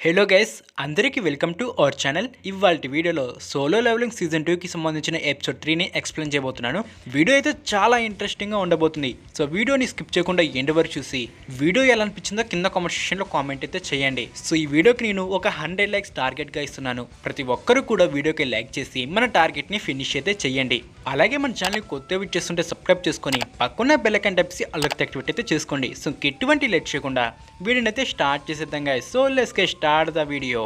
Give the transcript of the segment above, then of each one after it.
Hello guys, అందరికీ welcome to our channel. ఇవాల్టి వీడియోలో సోలో లెవెలింగ్ సీజన్ 2కి సంబంధించిన ఎపిసోడ్ 3ని ఎక్స్ప్లెయిన్ చేయబోతున్నాను. వీడియో అయితే చాలా ఇంట్రెస్టింగ్గా ఉండబోతుంది. సో వీడియోని స్కిప్ చేయకుండా ఎండ్ వరకు చూసి వీడియో ఎలా అనిపించిందో కింద కామెంట్ సెక్షన్లో కామెంట్ అయితే చేయండి. సో ఈ వీడియోకి నేను ఒక 100 లైక్స్ టార్గెట్గా ఇస్తున్నాను. ప్రతి ఒక్కరు కూడా వీడియోకి లైక్ చేసి మన టార్గెట్ని ఫినిష్ అయితే చేయండి. అలాగే మన ఛానల్ కొత్త వీడియో చేస్తుంటే సబ్స్క్రైబ్ చేసుకొని పక్కన బెల్ ఐకాన్ టైప్సి అలర్ట్ యాక్టివేట్ అయితే చేసుకోండి. సో ఎటువంటి లేట్ చేయకుండా వీడియోని అయితే స్టార్ట్ చేసేద్దాం guys. So let's get start the video.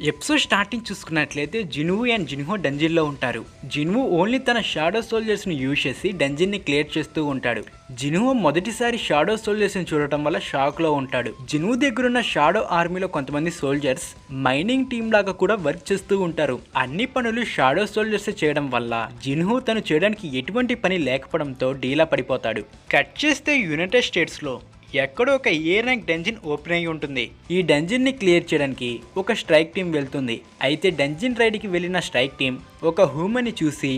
Episode starting చూసుకున్నట్లయితే జిన్వు అండ్ జిన్హో డంజిన్లో ఉంటారు. జిన్వు ఓన్లీ తన షాడో సోల్జర్స్ని యూజ్ చేసి డంజిన్ని క్లియర్ చేస్తూ ఉంటాడు. జిన్హో మొదటిసారి షాడో సోల్జర్స్ని చూడటం వల్ల షాక్లో ఉంటాడు. జిన్హు దగ్గరున్న షాడో ఆర్మీలో కొంతమంది సోల్జర్స్ మైనింగ్ టీమ్ లాగా కూడా వర్క్ చేస్తూ ఉంటారు. అన్ని పనులు షాడో సోల్జర్స్ చేయడం వల్ల జిన్హు తను చేయడానికి ఎటువంటి పని లేకపోవడంతో డీలా పడిపోతాడు. కట్ చేస్తే యునైటెడ్ స్టేట్స్లో ఎక్కడో ఒక ఏ ర్యాంక్ డంజిన్ ఓపెన్ అయి ఉంటుంది. ఈ డంజిన్ని క్లియర్ చేయడానికి ఒక స్ట్రైక్ టీం వెళ్తుంది. అయితే డంజిన్ రైడ్కి వెళ్ళిన స్ట్రైక్ టీం ఒక హ్యూమన్ని చూసి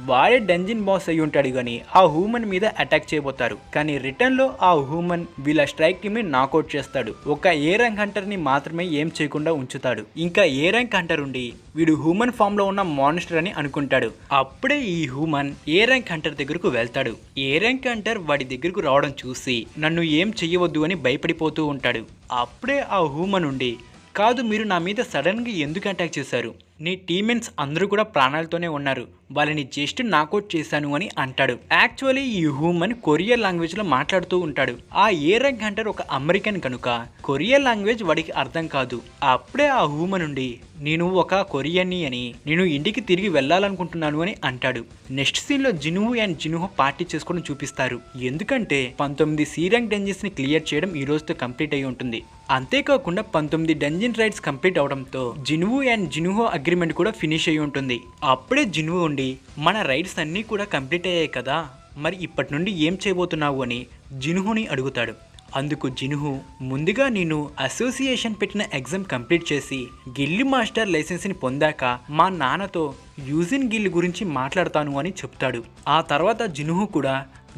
వాడే డంజిన్ బాస్ అయి ఉంటాడు కానీ ఆ హ్యూమన్ మీద అటాక్ చేయబోతారు. కానీ రిటర్న్లో ఆ హ్యూమన్ వీళ్ళ స్ట్రైక్ టీమ్ని నాకౌట్ చేస్తాడు. ఒక ఏ ర్యాంక్ హంటర్ని మాత్రమే ఏం చేయకుండా ఉంచుతాడు. ఇంకా ఏ ర్యాంక్ హంటర్ ఉండి వీడు హ్యూమన్ ఫామ్లో ఉన్న మాన్స్టర్ అని అనుకుంటాడు. అప్పుడే ఈ హ్యూమన్ ఏ ర్యాంక్ హంటర్ దగ్గరకు వెళ్తాడు. ఏ ర్యాంక్ హంటర్ వాడి దగ్గరకు రావడం చూసి నన్ను ఏం చెయ్యవద్దు అని భయపడిపోతూ ఉంటాడు. అప్పుడే ఆ హ్యూమన్ ఉండి, కాదు, మీరు నా మీద సడన్గా ఎందుకు అటాక్ చేశారు? నీ టీమ్మేట్స్ అందరూ కూడా ప్రాణాలతోనే ఉన్నారు, వాళ్ళని జస్ట్ నాకౌట్ చేశాను అని అంటాడు. యాక్చువల్లీ ఈ హ్యూమన్ కొరియన్ లాంగ్వేజ్లో మాట్లాడుతూ ఉంటాడు. ఆ ఏ ర్యాంక్ హంటర్ ఒక అమెరికన్ కనుక కొరియన్ లాంగ్వేజ్ వాడికి అర్థం కాదు. అప్పుడే ఆ హ్యూమన్ నుండి, నేను ఒక కొరియన్ని అని, నేను ఇంటికి తిరిగి వెళ్ళాలనుకుంటున్నాను అని అంటాడు. నెక్స్ట్ సీన్లో జిన్హు అండ్ జిన్హో పార్టీ చేసుకోవడం చూపిస్తారు. ఎందుకంటే 19 సి ర్యాంక్ డంజిన్స్ని క్లియర్ చేయడం ఈ రోజుతో కంప్లీట్ అయి ఉంటుంది. అంతేకాకుండా 19 డంజిన్ రైడ్స్ కంప్లీట్ అవడంతో జిన్హు అండ్ జిన్హో అగ్రిమెంట్ కూడా ఫినిష్ అయ్యి ఉంటుంది. అప్పుడే జిన్హు ఉండి, మన రైడ్స్ అన్నీ కూడా కంప్లీట్ అయ్యాయి కదా, మరి ఇప్పటి నుండి ఏం చేయబోతున్నావు అని జిన్హుని అడుగుతాడు. అందుకు జిన్హు, ముందుగా నేను అసోసియేషన్ పెట్టిన ఎగ్జామ్ కంప్లీట్ చేసి గిల్లి మాస్టర్ లైసెన్స్ని పొందాక మా నాన్నతో యూజిన్ గిల్ గురించి మాట్లాడతాను అని చెప్తాడు. ఆ తర్వాత జిన్హు కూడా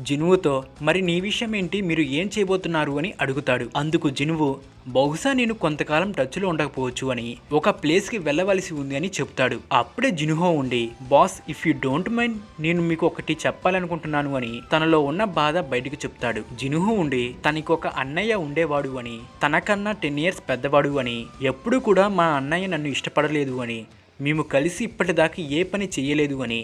జిన్వుతో, మరి నీ విషయం ఏంటి, మీరు ఏం చేయబోతున్నారు అని అడుగుతాడు. అందుకు జిన్వు, బహుశా నేను కొంతకాలం టచ్లో ఉండకపోవచ్చు అని, ఒక ప్లేస్కి వెళ్ళవలసి ఉంది అని చెప్తాడు. అప్పుడే జిన్హో ఉండి, boss if you don't mind నేను మీకు ఒకటి చెప్పాలనుకుంటున్నాను అని తనలో ఉన్న బాధ బయటకు చెప్తాడు. జిన్హో ఉండి, తనకి ఒక అన్నయ్య ఉండేవాడు అని, తనకన్నా 10 years పెద్దవాడు అని, ఎప్పుడు కూడా మా అన్నయ్య నన్ను ఇష్టపడలేదు అని, మేము కలిసి ఇప్పటిదాకా ఏ పని చెయ్యలేదు అని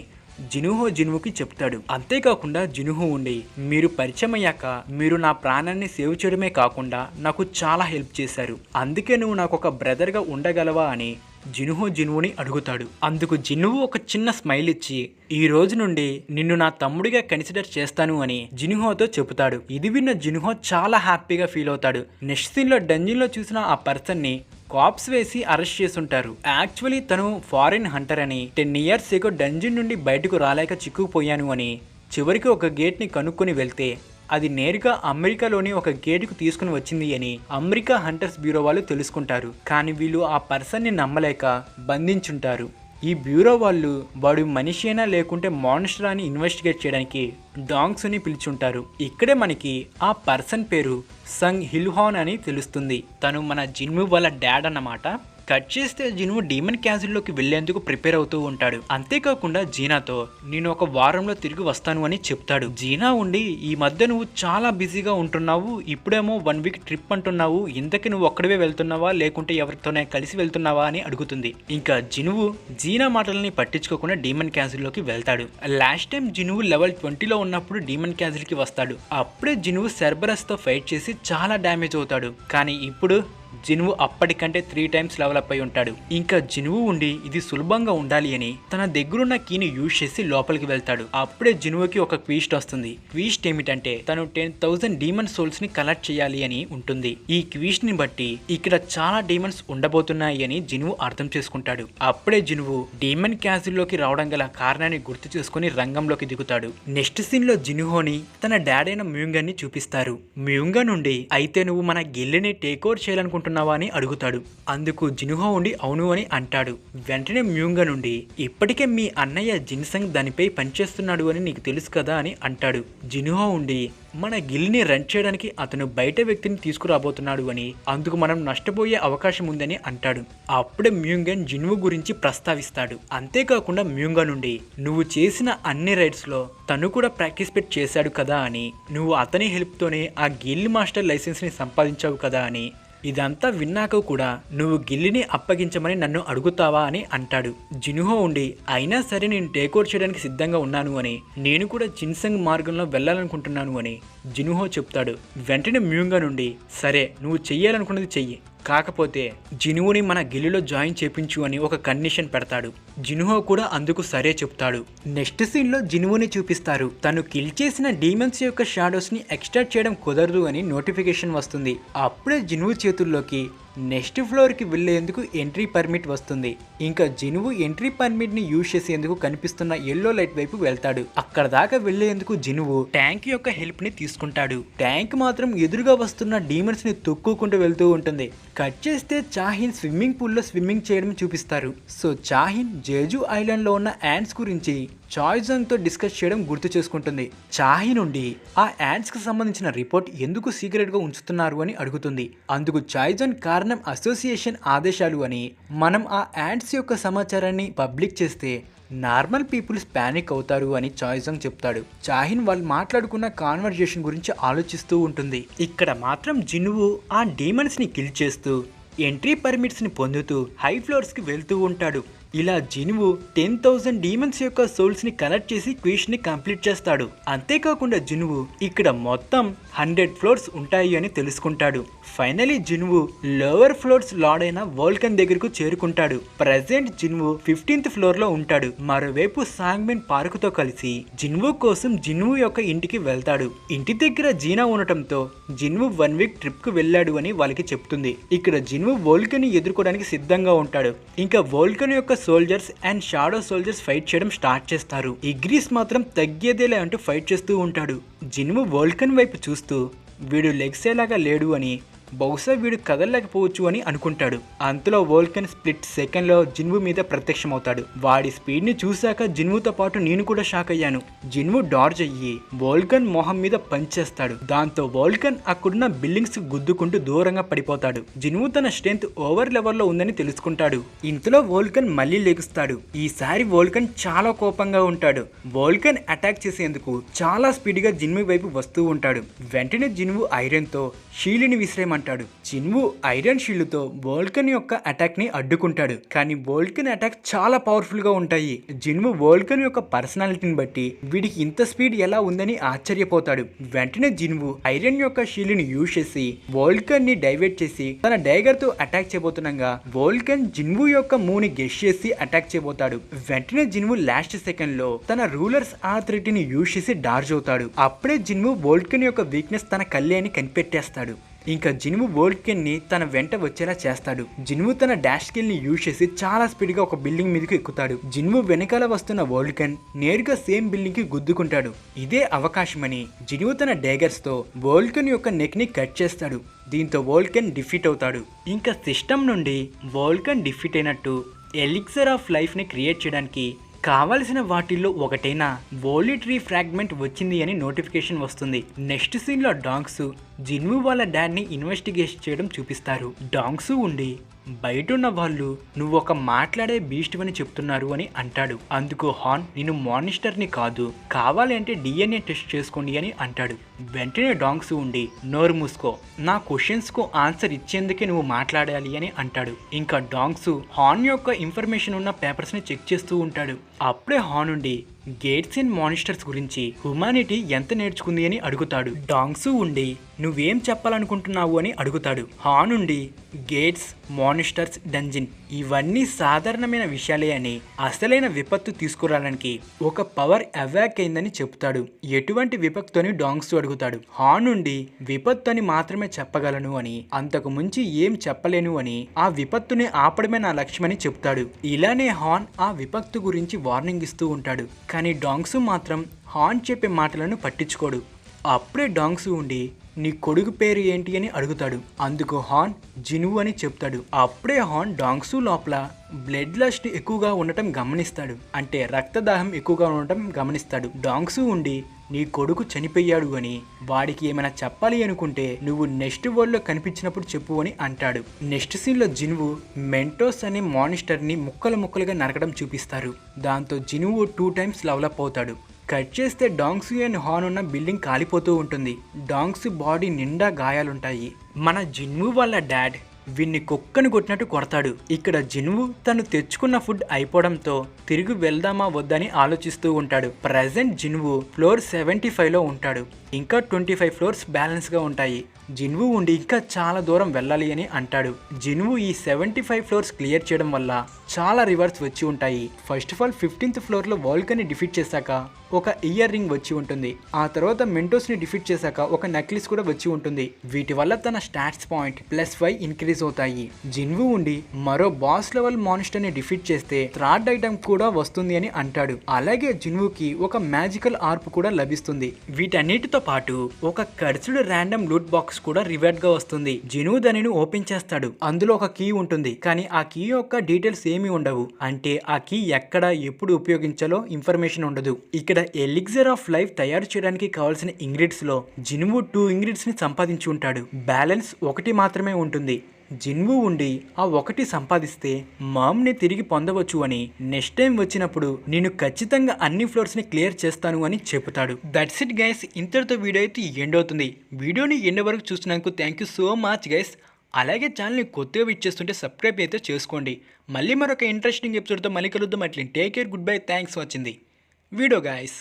జిన్హో జిన్వుకి చెప్తాడు. అంతేకాకుండా జిన్హో ఉండి, మీరు పరిచయం అయ్యాక మీరు నా ప్రాణాన్ని సేవ్ చేయడమే కాకుండా నాకు చాలా హెల్ప్ చేశారు, అందుకే నువ్వు నాకు ఒక బ్రదర్గా ఉండగలవా అని జిన్హో జిన్వుని అడుగుతాడు. అందుకు జిన్హు ఒక చిన్న స్మైల్ ఇచ్చి, ఈ రోజు నుండి నిన్ను నా తమ్ముడిగా కన్సిడర్ చేస్తాను అని జిన్హోతో చెబుతాడు. ఇది విన్న జిన్హో చాలా హ్యాపీగా ఫీల్ అవుతాడు. నెక్స్ట్ సీన్లో డంజిన్లో చూసిన ఆ పర్సన్ని కాప్స్ వేసి అరెస్ట్ చేసుంటారు. యాక్చువల్లీ తను ఫారిన్ హంటర్ అని, 10 years ఏగో డంజిన్ నుండి బయటకు రాలేక చిక్కుకుపోయాను అని, చివరికి ఒక గేట్ని కనుక్కొని వెళ్తే అది నేరుగా అమెరికాలోని ఒక గేటుకు తీసుకుని వచ్చింది అని అమెరికా హంటర్స్ బ్యూరో వాళ్ళు తెలుసుకుంటారు. కానీ వీళ్ళు ఆ పర్సన్ని నమ్మలేక బంధించుంటారు. ఈ బ్యూరో వాళ్ళు వాడు మనిషినా లేకుంటే మాన్స్టర్ అని ఇన్వెస్టిగేట్ చేయడానికి డాంగ్స్ని పిలుచుంటారు. ఇక్కడే మనకి ఆ పర్సన్ పేరు సంగ్ హిల్హాన్ అని తెలుస్తుంది. తను మన జిన్ము వాళ్ళ డాడ్ అన్నమాట. కట్ చేస్తే జిన్వు డీమన్ క్యాసిల్లోకి వెళ్లేందుకు ప్రిపేర్ అవుతూ ఉంటాడు. అంతేకాకుండా జీనాతో, నేను ఒక వారంలో తిరిగి వస్తాను అని చెప్తాడు. జీనా ఉండి, ఈ మధ్య నువ్వు చాలా బిజీగా ఉంటున్నావు, ఇప్పుడేమో 1 week ట్రిప్ అంటున్నావు, ఇంతకీ నువ్వు ఒక్కడివే వెళ్తున్నావా లేకుంటే ఎవరితోనే కలిసి వెళ్తున్నావా అని అడుగుతుంది. ఇంకా జిన్వు జీనా మాటలని పట్టించుకోకుండా డీమన్ క్యాసిల్లోకి వెళ్తాడు. లాస్ట్ టైం జిన్వు లెవెల్ 20లో ఉన్నప్పుడు డీమన్ క్యాసిల్కి వస్తాడు. అప్పుడే జిన్వు సెర్బరస్తో ఫైట్ చేసి చాలా డ్యామేజ్ అవుతాడు. కానీ ఇప్పుడు జిన్వు అప్పటికంటే 3 times లెవెల్ అప్ అయి ఉంటాడు. ఇంకా జిన్వు ఉండి, ఇది సులభంగా ఉండాలి అని తన దగ్గరున్న కీని యూజ్ చేసి లోపలికి వెళ్తాడు. అప్పుడే జిన్వుకి ఒక క్వీస్ట్ వస్తుంది. క్వీస్ట్ ఏమిటంటే తను 10,000 డీమన్ సోల్స్ ని కలెక్ట్ చేయాలి అని ఉంటుంది. ఈ క్వీస్ట్ ని బట్టి ఇక్కడ చాలా డీమన్స్ ఉండబోతున్నాయి అని జిన్వు అర్థం చేసుకుంటాడు. అప్పుడే జిన్వు డీమన్ క్యాసిల్లోకి రావడం గల కారణాన్ని గుర్తు చేసుకుని రంగంలోకి దిగుతాడు. నెక్స్ట్ సీన్ లో జిన్హోని తన డాడ్ అయిన మ్యూంగన్ ని చూపిస్తారు. మ్యూంగన్ నుండి, అయితే నువ్వు మన గిల్లిని టేక్ ఓవర్ చేయాలనుకుంటున్నావు అనుకుంటున్నావా అని అడుగుతాడు. అందుకు జిన్హో ఉండి అవును అని అంటాడు. వెంటనే మ్యూంగ నుండి ఇప్పటికే మీ అన్నయ్య జిన్సంగ్ దానిపై పనిచేస్తున్నాడు అని నీకు తెలుసు కదా అని అంటాడు. జిన్హో ఉండి మన గిల్ని రన్ చేయడానికి అతను బయట వ్యక్తిని తీసుకురాబోతున్నాడు అని, అందుకు మనం నష్టపోయే అవకాశం ఉందని అంటాడు. అప్పుడే మ్యూంగన్ జిన్వు గురించి ప్రస్తావిస్తాడు. అంతేకాకుండా మ్యూంగ నుండి నువ్వు చేసిన అన్ని రైడ్స్ లో తను కూడా పార్టిసిపేట్ చేశాడు కదా అని, నువ్వు అతని హెల్ప్ తోనే ఆ గిల్ మాస్టర్ లైసెన్స్ ని సంపాదించావు కదా అని, ఇదంతా విన్నాక కూడా నువ్వు గిల్లిని అప్పగించమని నన్ను అడుగుతావా అని అంటాడు. జిన్హో ఉండి అయినా సరే నేను టేక్ఓవర్ చేయడానికి సిద్ధంగా ఉన్నాను అని, నేను కూడా జిన్సంగ్ మార్గంలో వెళ్ళాలనుకుంటున్నాను అని జిన్హో చెప్తాడు. వెంటనే మ్యూంగ నుండి సరే నువ్వు చెయ్యాలనుకున్నది చెయ్యి, కాకపోతే జిన్వుని మన గిల్లులో జాయిన్ చేపించు అని ఒక కండిషన్ పెడతాడు. జిన్హో కూడా అందుకు సరే చెప్తాడు. నెక్స్ట్ సీన్ లో జిన్వుని చూపిస్తారు. తను కిల్ చేసిన డీమన్స్ యొక్క షాడోస్ ని ఎక్స్ట్రాక్ట్ చేయడం కుదరదు అని నోటిఫికేషన్ వస్తుంది. అప్పుడే జిన్వు చేతుల్లోకి నెక్స్ట్ ఫ్లోర్ కి వెళ్లేందుకు ఎంట్రీ పర్మిట్ వస్తుంది. ఇంకా జిన్వు ఎంట్రీ పర్మిట్ ని యూజ్ చేసేందుకు కనిపిస్తున్న ఎల్లో లైట్ వైపు వెళ్తాడు. అక్కడ దాకా వెళ్లేందుకు జిన్వు ట్యాంక్ యొక్క హెల్ప్ ని తీసుకుంటాడు. ట్యాంక్ మాత్రం ఎదురుగా వస్తున్న డీమన్స్ ని తొక్కుకుంటూ వెళ్తూ ఉంటుంది. కట్ చేస్తే చాహిన్ స్విమ్మింగ్ పూల్ లో స్విమ్మింగ్ చేయడం చూపిస్తారు. సో చాహిన్ జేజు ఐలాండ్ లో ఉన్న యాంట్స్ గురించి చాయ్జంగ్ తో డిస్కస్ చేయడం గుర్తు చేసుకుంటుంది. చాహి నుండి ఆ యాంట్స్ కి సంబంధించిన రిపోర్ట్ ఎందుకు సీక్రెట్ గా ఉంచుతున్నారు అని అడుగుతుంది. అందుకు చాయ్జంగ్ కారణం అసోసియేషన్ ఆదేశాలు అని, మనం ఆ యాంట్స్ యొక్క సమాచారాన్ని పబ్లిక్ చేస్తే నార్మల్ పీపుల్స్ పానిక్ అవుతారు అని చాయ్జంగ్ చెప్తాడు. చాహిన్ వాళ్ళు మాట్లాడుకున్న కాన్వర్జేషన్ గురించి ఆలోచిస్తూ ఉంటుంది. ఇక్కడ మాత్రం జిన్వు ఆ డీమన్స్ ని కిల్ చేస్తూ ఎంట్రీ పర్మిట్స్ ని పొందుతూ హై ఫ్లోర్స్ కి వెళ్తూ ఉంటాడు. ఇలా జిన్వు 10,000 డీమన్స్ యొక్క సోల్స్ ని కలెక్ట్ చేసి క్వెస్ట్ ని కంప్లీట్ చేస్తాడు. అంతేకాకుండా జిన్వు ఇక్కడ మొత్తం 100 ఫ్లోర్స్ ఉంటాయి అని తెలుసుకుంటాడు. Finally Jinwoo lower floors lord అయిన వోల్కన్ దగ్గరకు చేరుకుంటాడు. ప్రెజెంట్ జిన్వు 15th ఫ్లోర్ లో ఉంటాడు. మరోవైపు సాంగ్మెన్ పార్క్ తో కలిసి జిన్వు కోసం జిన్వు యొక్క ఇంటికి వెళ్తాడు. ఇంటి దగ్గర జీనా ఉండటంతో జిన్వు 1 వీక్ ట్రిప్ కు వెళ్ళాడు అని వాళ్ళకి చెప్తుంది. ఇక్కడ జిన్వు వోల్కన్ ని ఎదుర్కోవడానికి సిద్ధంగా ఉంటాడు. ఇంకా వోల్కన్ యొక్క soldiers and shadow soldiers fight చేయడం స్టార్ట్ చేస్తారు. ఇగ్రీస్ మాత్రం తగ్గేదేలే అంటూ ఫైట్ చేస్తూ ఉంటాడు. జిన్వు వోల్కన్ వైపు చూస్తూ వీడు లెగ్సేలాగా లేడు అని, బహుశా వీడు కదలలేకపోవచ్చు అని అనుకుంటాడు. అంతలో వోల్కన్ స్ప్లిట్ సెకండ్ లో జిన్వు మీద ప్రత్యక్షమవుతాడు. వాడి స్పీడ్ ని చూశాక జిన్వుతో పాటు నేను కూడా షాక్ అయ్యాను. జిన్వు డార్జ్ అయ్యి వోల్కన్ మొహం మీద పంచ్ చేస్తాడు. దాంతో వోల్కన్ అక్కడున్న బిల్డింగ్స్ గుద్దుకుంటూ దూరంగా పడిపోతాడు. జిన్వు తన స్ట్రెంత్ ఓవర్ లెవెల్ లో ఉందని తెలుసుకుంటాడు. ఇంతలో వోల్కన్ మళ్ళీ లెగుస్తాడు. ఈసారి వోల్కన్ చాలా కోపంగా ఉంటాడు. వోల్కన్ అటాక్ చేసేందుకు చాలా స్పీడ్ గా జిన్వు వైపు వస్తూ ఉంటాడు. వెంటనే జిన్వు ఐరన్ తో షీల్డ్ని విసిరేమంటాడు. జిన్వు ఐరన్ షీల్డ్ తో వోల్కన్ యొక్క అటాక్ ని అడ్డుకుంటాడు. కానీ వోల్కన్ అటాక్ చాలా పవర్ఫుల్ గా ఉంటాయి. జిన్వు వోల్కన్ యొక్క పర్సనాలిటీని బట్టి వీడికి ఇంత స్పీడ్ ఎలా ఉందని ఆశ్చర్యపోతాడు. వెంటనే జిన్వు ఐరన్ యొక్క షీల్డ్ ని యూజ్ చేసి వోల్కన్ ని డైవర్ట్ చేసి తన డైగర్ తో అటాక్ చేయబోతుండగా వోల్కన్ జిన్వు యొక్క మూని గెస్ చేసి అటాక్ చేయబోతాడు. వెంటనే జిన్వు లాస్ట్ సెకండ్ లో తన రూలర్స్ ఆథరిటీని యూజ్ చేసి డార్జ్ అవుతాడు. అప్పుడే జిన్వు వోల్కన్ యొక్క వీక్నెస్ తన కళ్ళే అని కనిపెట్టేస్తాడు. ఇంకా జిన్వు వోల్కన్ ని తన వెంట వచ్చేలా చేస్తాడు. జిన్వు తన డాష్ స్కిల్ ని యూజ్ చేసి చాలా స్పీడ్ గా ఒక బిల్డింగ్ మీదకి ఎక్కుతాడు. జిన్వు వెనకాల వస్తున్న వోల్కన్ నేరుగా సేమ్ బిల్డింగ్ కి గుద్దుకుంటాడు. ఇదే అవకాశమని జిన్వు తన డేగర్స్ తో వోల్కన్ యొక్క నెక్ ని కట్ చేస్తాడు. దీంతో వోల్కన్ డిఫీట్ అవుతాడు. ఇంకా సిస్టమ్ నుండి వోల్కన్ డిఫీట్ అయినట్టు ఎలిక్సర్ ఆఫ్ లైఫ్ ని క్రియేట్ చేయడానికి కావలసిన వాటిల్లో ఒకటైన వోలీ ట్రీ ఫ్రాగ్మెంట్ వచ్చింది అని నోటిఫికేషన్ వస్తుంది. నెక్స్ట్ సీన్ లో డాంగ్సు జిన్వు వాళ్ళ డాడ్ ని ఇన్వెస్టిగేట్ చేయడం చూపిస్తారు. డాంగ్సు ఉండి బయటున్న వాళ్ళు నువ్వు ఒక మాట్లాడే బీస్ట్ అని చెప్తున్నారు అని అంటాడు. అందుకు హాన్ నేను మానిస్టర్ ని కాదు, కావాలి అంటే DNA టెస్ట్ చేసుకోండి అని అంటాడు. వెంటనే డాంగ్స్ ఉండి నోరు మూసుకో, నా క్వశ్చన్స్ కు ఆన్సర్ ఇచ్చేందుకే నువ్వు మాట్లాడాలి అని అంటాడు. ఇంకా డాంగ్స్ హాన్ యొక్క ఇన్ఫర్మేషన్ ఉన్న పేపర్స్ ని చెక్ చేస్తూ ఉంటాడు. అప్పుడే హాన్ ఉండి గేట్స్ అండ్ మానిస్టర్స్ గురించి హ్యుమానిటీ ఎంత నేర్చుకుంది అని అడుగుతాడు. డాంగ్సు ఉండి నువ్వేం చెప్పాలనుకుంటున్నావు అని అడుగుతాడు. హాన్ ఉండి గేట్స్, మానిస్టర్స్, డంజిన్ ఇవన్నీ సాధారణమైన విషయాలే అని, అసలైన విపత్తు తీసుకురావడానికి ఒక పవర్ అవాక్ అయిందని చెప్తాడు. ఎటువంటి విపత్తుని డాంగ్సు అడుగుతాడు. హాన్ ఉండి విపత్తు అని మాత్రమే చెప్పగలను అని, అంతకు మించి ఏం చెప్పలేను అని, ఆ విపత్తుని ఆపడమే నా లక్ష్యమని చెప్తాడు. ఇలానే హాన్ ఆ విపత్తు గురించి వార్నింగ్ ఇస్తూ ఉంటాడు. కానీ డాంగ్సు మాత్రం హాన్ చెప్పే మాటలను పట్టించుకోడు. అప్పుడే డాంగ్సు ఉండి నీ కొడుకు పేరు ఏంటి అని అడుగుతాడు. అందుకు హాన్ జిన్వు అని చెప్తాడు. అప్పుడే హాన్ డాంగ్సు లోపల బ్లడ్ లస్ట్ ఎక్కువగా ఉండటం గమనిస్తాడు. అంటే రక్తదాహం ఎక్కువగా ఉండటం గమనిస్తాడు. డాంగ్సు ఉండి నీ కొడుకు చనిపోయాడు అని, వాడికి ఏమైనా చెప్పాలి అనుకుంటే నువ్వు నెక్స్ట్ వరల్డ్ లో కనిపించినప్పుడు చెప్పు అని అంటాడు. నెక్స్ట్ సీన్ లో జిన్వు మెంటోస్ అనే మానిస్టర్ ని ముక్కలు ముక్కలుగా నరకడం చూపిస్తారు. దాంతో జిన్వు 2 times లెవలప్ అవుతాడు. కట్ చేస్తే డాంగ్సు అండ్ హాన్ ఉన్న బిల్డింగ్ కాలిపోతూ ఉంటుంది. డాంగ్సు బాడీ నిండా గాయాలుంటాయి. మన జిన్వు వాళ్ళ డాడ్ వీన్ని కుక్కను కొట్టినట్టు కొడతాడు. ఇక్కడ జిన్వు తను తెచ్చుకున్న ఫుడ్ అయిపోవడంతో తిరిగి వెళ్దామా వద్దని ఆలోచిస్తూ ఉంటాడు. ప్రజెంట్ జిన్వు ఫ్లోర్ 75లో ఉంటాడు. ఇంకా 25 ఫ్లోర్స్ బ్యాలెన్స్ గా ఉంటాయి. జిన్వు ఉండి ఇంకా చాలా దూరం వెళ్ళాలి అని అంటాడు. జిన్వు ఈ 75 ఫ్లోర్స్ క్లియర్ చేయడం వల్ల చాలా రివార్డ్స్ వచ్చి ఉంటాయి. ఫస్ట్ ఆఫ్ ఆల్ 15th ఫ్లోర్లో వాల్కన్ని డిఫీట్ చేశాక ఒక ఇయర్ రింగ్ వచ్చి ఉంటుంది. ఆ తర్వాత మెంటోస్ని డిఫీట్ చేశాక ఒక నెక్లెస్ కూడా వచ్చి ఉంటుంది. వీటి వల్ల తన స్టాట్స్ పాయింట్ +5 ఇంక్రీజ్ అవుతాయి. జిన్వు ఉండి మరో బాస్ లెవెల్ మానిస్టర్ని డిఫీట్ చేస్తే థర్డ్ ఐటమ్ కూడా వస్తుంది అని అంటాడు. అలాగే జిన్వుకి ఒక మ్యాజికల్ ఆర్ప్ కూడా లభిస్తుంది. వీటన్నిటితో పాటు ఒక కర్చుడు ర్యాండమ్ లూట్ బాక్స్ కూడా రివార్డ్ గా వస్తుంది. జిన్వు దానిని ఓపెన్ చేస్తాడు. అందులో ఒక కీ ఉంటుంది. కానీ ఆ కీ యొక్క డీటెయిల్స్ ఏమీ ఉండవు. అంటే ఆ కీ ఎక్కడ ఎప్పుడు ఉపయోగించాలో ఇన్ఫర్మేషన్ ఉండదు. ఇక్కడ ఎలిక్సర్ ఆఫ్ లైఫ్ తయారు చేయడానికి కావాల్సిన ఇంగ్రీడియంట్స్ లో జిన్వు 2 ఇంగ్రీడియంట్స్ ని సంపాదించి ఉంటాడు. బ్యాలెన్స్ 1 మాత్రమే ఉంటుంది. జిన్వు ఉండి ఆ 1 సంపాదిస్తే మామ్ని తిరిగి పొందవచ్చు అని, నెక్స్ట్ టైం వచ్చినప్పుడు నేను ఖచ్చితంగా అన్ని ఫ్లోర్స్ ని క్లియర్ చేస్తాను అని చెబుతాడు. That's it guys. ఇంతటితో వీడియో అయితే ఎండ్ అవుతుంది. వీడియోని ఎండ్ వరకు చూసినందుకు thank you so much guys. అలాగే ఛానల్ని కొత్తగా విచ్ చేస్తుంటే సబ్స్క్రైబ్ అయితే చేసుకోండి. మళ్ళీ మరొక ఇంట్రెస్టింగ్ ఎపిసోడ్తో మళ్ళీ కలుద్దాం. అట్లే take care, good bye, thanks watching the video guys.